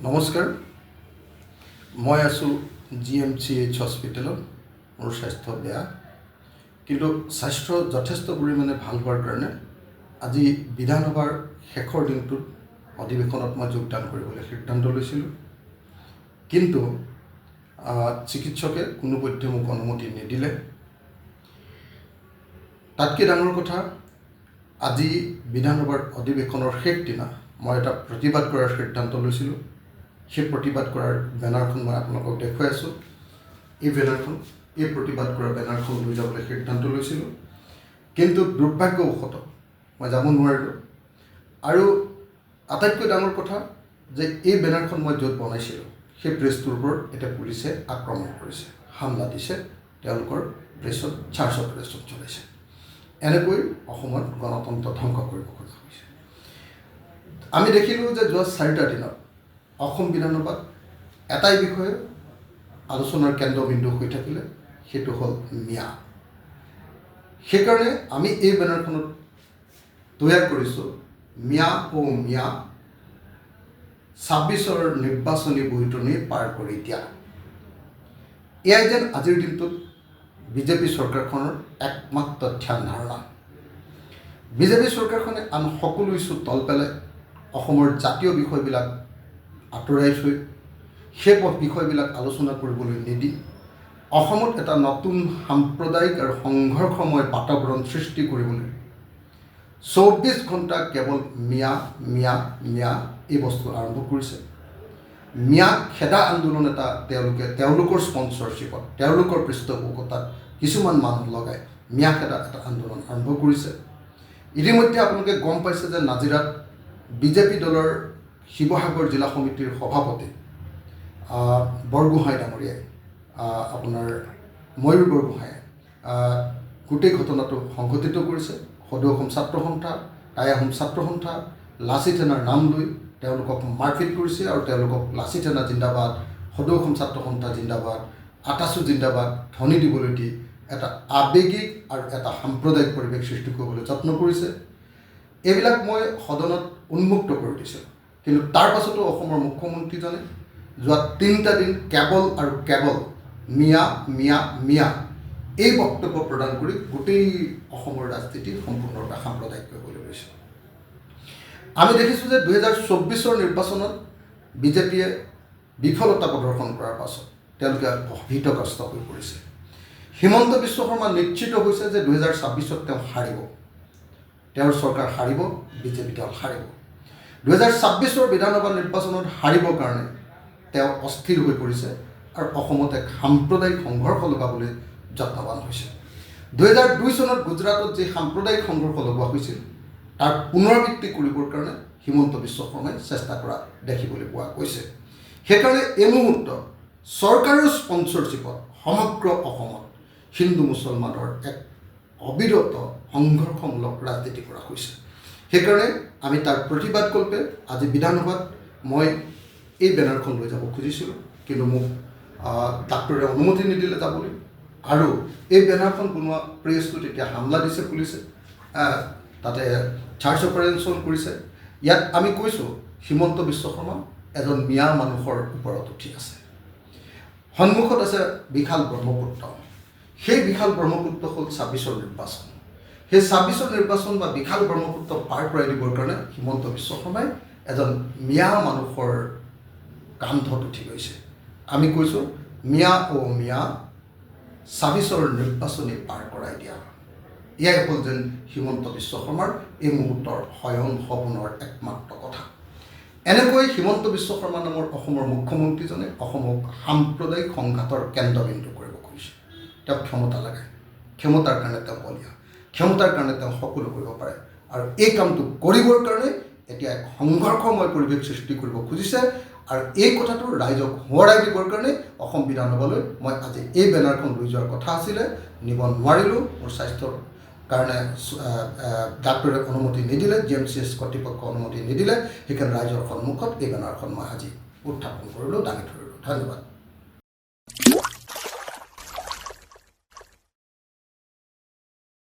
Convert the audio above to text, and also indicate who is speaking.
Speaker 1: নমস্কাৰ, মই আছোঁ GMCH হস্পিটেলত। মোৰ স্বাস্থ্য বেয়া, কিন্তু স্বাস্থ্য যথেষ্ট পৰিমাণে ভাল হোৱাৰ কাৰণে আজি বিধানসভাৰ শেষৰ দিনটোত অধিৱেশনত মই যোগদান কৰিবলৈ সিদ্ধান্ত লৈছিলোঁ। কিন্তু চিকিৎসকে কোনোপধ্যে মোক অনুমতি নিদিলে। তাতকৈ ডাঙৰ কথা, আজি বিধানসভাৰ অধিৱেশনৰ শেষ দিনা মই এটা প্ৰতিবাদ কৰাৰ সিদ্ধান্ত লৈছিলোঁ। সেই প্ৰতিবাদ কৰাৰ বেনাৰখন মই আপোনালোকক দেখুৱাই আছোঁ। এই বেনাৰখন, এই প্ৰতিবাদ কৰা বেনাৰখন লৈ যাবলৈ সিদ্ধান্ত লৈছিলোঁ, কিন্তু দুৰ্ভাগ্যবশতঃ মই যাব নোৱাৰিলোঁ। আৰু আটাইতকৈ ডাঙৰ কথা যে এই বেনাৰখন মই য'ত বনাইছিলোঁ সেই প্ৰেছটোৰ ওপৰত এতিয়া পুলিচে আক্ৰমণ কৰিছে, হামলা দিছে, তেওঁলোকৰ প্ৰেছত চাৰ্জ অপাৰেশ্যন চলাইছে। এনেকৈ অসমত গণতন্ত্ৰ ধ্বংস কৰিব খোজা হৈছে। আমি দেখিলোঁ যে যোৱা 4টা দিনত অসম বিধানসভাত এটাই বিষয়ে আলোচনাৰ কেন্দ্ৰবিন্দু হৈ থাকিলে, সেইটো হ'ল ম্যাদ। সেইকাৰণে আমি এই বেনাৰখনত তৈয়াৰ কৰিছোঁ, ম্যাদ ও ম্যাদ, 26ৰ নিৰ্বাচনী বৈতৰণি পাৰ কৰি দিয়া। এয়াই যেন আজিৰ দিনটোত বিজেপি চৰকাৰখনৰ একমাত্ৰ ধ্যান ধাৰণা। বিজেপি চৰকাৰখনে আন সকলো ইছ্যু তল পেলাই অসমৰ জাতীয় বিষয়বিলাক আঁতৰাই থৈ সেই বিষয়বিলাক আলোচনা কৰিবলৈ নিদি অসমত এটা নতুন সাম্প্ৰদায়িক আৰু সংঘৰ্ষময় বাতাবৰণ সৃষ্টি কৰিবলৈ 24 ঘণ্টা কেৱল ম্যাদ ম্যাদ ম্যাদ এই বস্তু আৰম্ভ কৰিছে। ম্যাদ খেদা আন্দোলন এটা তেওঁলোকৰ স্পন্সৰশ্বিপত, তেওঁলোকৰ পৃষ্ঠপোষকতাত কিছুমান মানুহ লগাই ম্যাদ খেদা এটা আন্দোলন আৰম্ভ কৰিছে। ইতিমধ্যে আপোনালোকে গম পাইছে যে নাজিৰাত বিজেপি দলৰ শিৱসাগৰ জিলা সমিতিৰ সভাপতি বৰগোহাঁই ডাঙৰীয়াই, আপোনাৰ ময়ূৰ বৰগোহাঁয়ে গোটেই ঘটনাটো সংঘটিত কৰিছে। সদৌ অসম ছাত্ৰ সন্থা, টাই আহোম ছাত্ৰ সন্থা, লাচিত সেনাৰ নাম লৈ তেওঁলোকক মাৰপিট কৰিছে আৰু তেওঁলোকক লাচিত সেনা জিন্দাবাদ, সদৌ অসম ছাত্ৰ সন্থা জিন্দাবাদ, আটাচু জিন্দাবাদ ধ্বনি দিবলৈ দি এটা আৱেগিক আৰু এটা সাম্প্ৰদায়িক পৰিৱেশ সৃষ্টি কৰিবলৈ যত্ন কৰিছে। এইবিলাক মই সদনত উন্মুক্ত কৰি দিছোঁ, কিন্তু তাৰ পাছতো অসমৰ মুখ্যমন্ত্ৰীজনে যোৱা 3টা দিন কেৱল আৰু কেৱল ম্যাদ ম্যাদ ম্যাদ এই বক্তব্য প্ৰদান কৰি গোটেই অসমৰ ৰাজনীতি সম্পূৰ্ণৰূপে সাম্প্ৰদায়িক কৰিবলৈ লৈছে। আমি দেখিছোঁ যে 2024ৰ নিৰ্বাচনত বিজেপিয়ে বিফলতা প্ৰদৰ্শন কৰাৰ পাছত তেওঁলোকে ভীতগ্ৰস্ত হৈ পৰিছে। হিমন্ত বিশ্ব শৰ্মা নিশ্চিত হৈছে যে 2026ত তেওঁ হাৰিব, তেওঁৰ চৰকাৰ হাৰিব, বিজেপি দল হাৰিব। 2026ৰ বিধানসভা নিৰ্বাচনত হাৰিবৰ কাৰণে তেওঁ অস্থিৰ হৈ পৰিছে আৰু অসমত এক সাম্প্ৰদায়িক সংঘৰ্ষ লগাবলৈ যত্নৱান হৈছে। 2002 চনত গুজৰাটত যি সাম্প্ৰদায়িক সংঘৰ্ষ লগোৱা হৈছিল তাৰ পুনৰাবৃত্তি কৰিবৰ কাৰণে হিমন্ত বিশ্ব শৰ্মাই চেষ্টা কৰা দেখিবলৈ পোৱা গৈছে। সেইকাৰণে এই মুহূৰ্তত চৰকাৰৰ স্পন্সৰশ্বিপত সমগ্ৰ অসমত হিন্দু মুছলমানৰ এক অবিৰত সংঘৰ্ষমূলক ৰাজনীতি কৰা হৈছে। সেইকাৰণে আমি তাৰ প্ৰতিবাদ কল্পে আজি বিধানসভাত মই এই বেনাৰখন লৈ যাব খুজিছিলোঁ, কিন্তু মোক ডাক্তৰে অনুমতি নিদিলে যাবলৈ। আৰু এই বেনাৰখন বনোৱা প্ৰেছটোত এতিয়া হামলা দিছে পুলিচে, তাতে চাৰ্জ অপাৰেশ্যন কৰিছে। ইয়াত আমি কৈছোঁ হিমন্ত বিশ্ব শৰ্মা এজন মিয়া মানুহৰ ওপৰত উঠি আছে। সন্মুখত আছে বিশাল ব্ৰহ্মপুত্ৰ। সেই বিশাল ব্ৰহ্মপুত্ৰ হ'ল 26ৰ নিৰ্বাচন। সেই 26ৰ নিৰ্বাচন বা বিশাল ব্ৰহ্মপুত্ৰ পাৰ কৰাই দিবৰ কাৰণে হিমন্ত বিশ্ব শৰ্মাই এজন মিয়া মানুহৰ কান্ধত উঠি গৈছে। আমি কৈছোঁ ম্যাদ ও ম্যাদ, 26ৰ নিৰ্বাচনী পাৰ কৰাই দিয়া। এয়াই হ'ল যেন হিমন্ত বিশ্ব শৰ্মাৰ এই মুহূৰ্তৰ শয়ন সপোনৰ একমাত্ৰ কথা। এনেকৈ হিমন্ত বিশ্ব শৰ্মা নামৰ অসমৰ মুখ্যমন্ত্ৰীজনে অসমক সাম্প্ৰদায়িক সংঘাতৰ কেন্দ্ৰবিন্দু কৰিব খুজিছে। তেওঁ ক্ষমতা লাগে, ক্ষমতাৰ কাৰণে তেওঁ বলীয়া, ক্ষমতাৰ কাৰণে তেওঁ সকলো কৰিব পাৰে, আৰু এই কামটো কৰিবৰ কাৰণে এতিয়া এক সংঘৰ্ষময় পৰিৱেশ সৃষ্টি কৰিব খুজিছে। আৰু এই কথাটো ৰাইজক সোঁৱৰাই দিবৰ কাৰণে অসম বিধানসভালৈ মই আজি এই বেনাৰখন লৈ যোৱাৰ কথা আছিলে, নিব নোৱাৰিলোঁ। মোৰ স্বাস্থ্যৰ কাৰণে ডাক্তৰে অনুমতি নিদিলে, GMCH কৰ্তৃপক্ষ অনুমতি নিদিলে। সেইকাৰণে ৰাইজৰ সন্মুখত এই বেনাৰখন মই আজি উত্থাপন কৰিলোঁ, দাঙি ধৰিলোঁ। ধন্যবাদ।